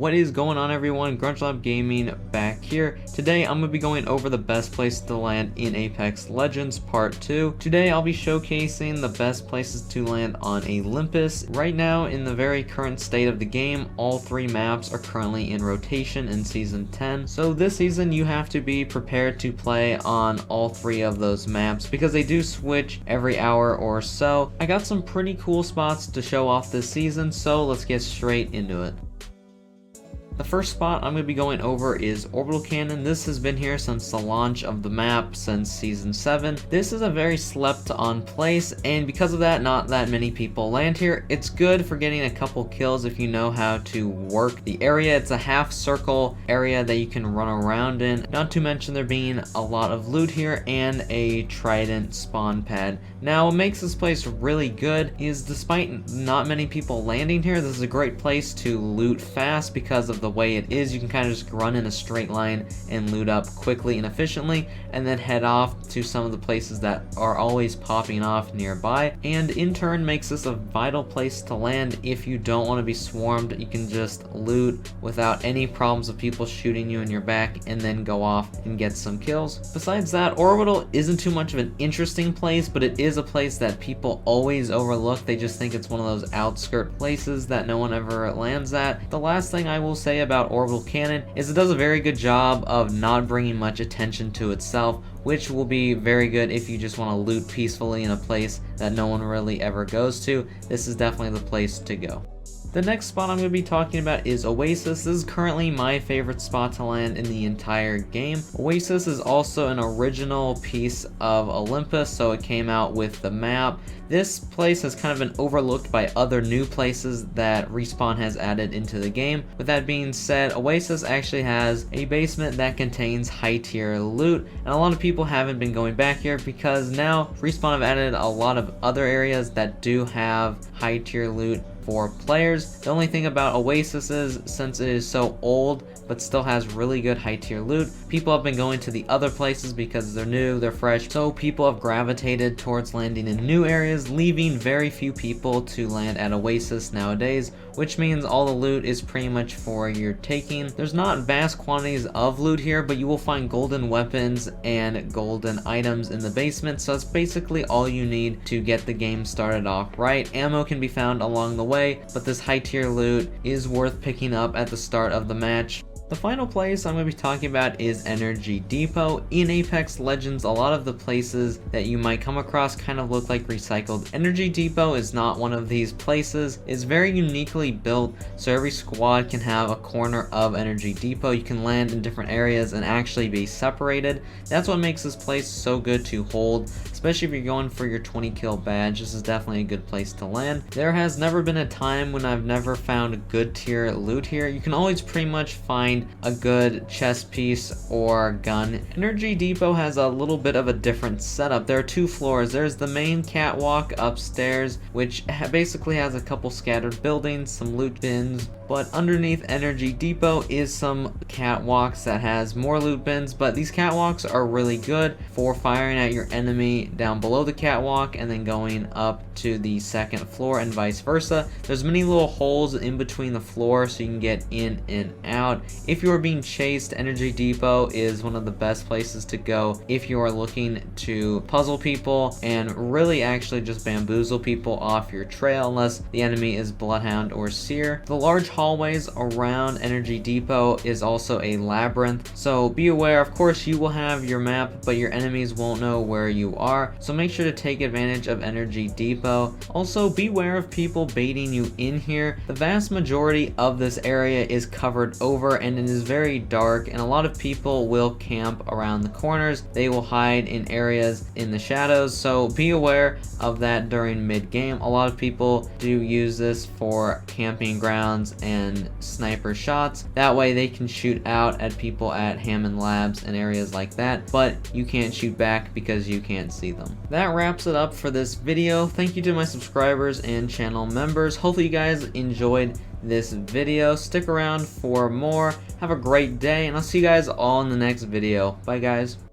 What is going on, everyone? Grunge Lab Gaming back here. Today I'm going to be going over the best places to land in Apex Legends Part 2. Today I'll be showcasing the best places to land on Olympus. Right now, in the very current state of the game, all 3 maps are currently in rotation in Season 10. So this season you have to be prepared to play on all 3 of those maps because they do switch every hour or so. I got some pretty cool spots to show off this season, so let's get straight into it. The first spot I'm going to be going over is Orbital Cannon. This has been here since the launch of the map since Season 7. This is a very slept on place, and because of that, not that many people land here. It's good for getting a couple kills if you know how to work the area. It's a half circle area that you can run around in, not to mention there being a lot of loot here and a trident spawn pad. Now what makes this place really good is despite not many people landing here, this is a great place to loot fast because of the way it is. You can kind of just run in a straight line and loot up quickly and efficiently, and then head off to some of the places that are always popping off nearby, and in turn makes this a vital place to land if you don't want to be swarmed. You can just loot without any problems of people shooting you in your back and then go off and get some kills. Besides that, Orbital isn't too much of an interesting place, but it is a place that people always overlook. They just think it's one of those outskirt places that no one ever lands at. The last thing I will say about Orbital Cannon is it does a very good job of not bringing much attention to itself, which will be very good if you just want to loot peacefully in a place that no one really ever goes to. This is definitely the place to go. The next spot I'm going to be talking about is Oasis. This is currently my favorite spot to land in the entire game. Oasis is also an original piece of Olympus, so it came out with the map. This place has kind of been overlooked by other new places that Respawn has added into the game. With that being said, Oasis actually has a basement that contains high tier loot, and a lot of people haven't been going back here because now Respawn have added a lot of other areas that do have high tier loot for players. The only thing about Oasis is, since it is so old but still has really good high tier loot, people have been going to the other places because they're new, they're fresh, so people have gravitated towards landing in new areas, leaving very few people to land at Oasis nowadays, which means all the loot is pretty much for your taking. There's not vast quantities of loot here, but you will find golden weapons and golden items in the basement, so that's basically all you need to get the game started off right. Ammo can be found along the way, but this high tier loot is worth picking up at the start of the match. The final place I'm going to be talking about is Energy Depot. In Apex Legends, a lot of the places that you might come across kind of look like recycled. Energy Depot is not one of these places. It's very uniquely built, so every squad can have a corner of Energy Depot. You can land in different areas and actually be separated. That's what makes this place so good to hold, especially if you're going for your 20 kill badge. This is definitely a good place to land. There has never been a time when I've never found good tier loot here. You can always pretty much find a good chest piece or gun. Energy Depot has a little bit of a different setup. There are 2 floors. There's the main catwalk upstairs, which basically has a couple scattered buildings, some loot bins, but underneath Energy Depot is some catwalks that has more loot bins, but these catwalks are really good for firing at your enemy down below the catwalk and then going up to the second floor and vice versa. There's many little holes in between the floors so you can get in and out. If you are being chased, Energy Depot is one of the best places to go if you are looking to puzzle people and really actually just bamboozle people off your trail unless the enemy is Bloodhound or Seer. The large hallways around Energy Depot is also a labyrinth, so be aware. Of course you will have your map, but your enemies won't know where you are, so make sure to take advantage of Energy Depot. Also beware of people baiting you in here. The vast majority of this area is covered over and it is very dark, and a lot of people will camp around the corners. They will hide in areas in the shadows, so be aware of that during mid game. A lot of people do use this for camping grounds and sniper shots. That way they can shoot out at people at Hammond Labs and areas like that, but you can't shoot back because you can't see them. That wraps it up for this video. Thank you to my subscribers and channel members. Hopefully you guys enjoyed this video. Stick around for more. Have a great day, and I'll see you guys all in the next video. Bye guys.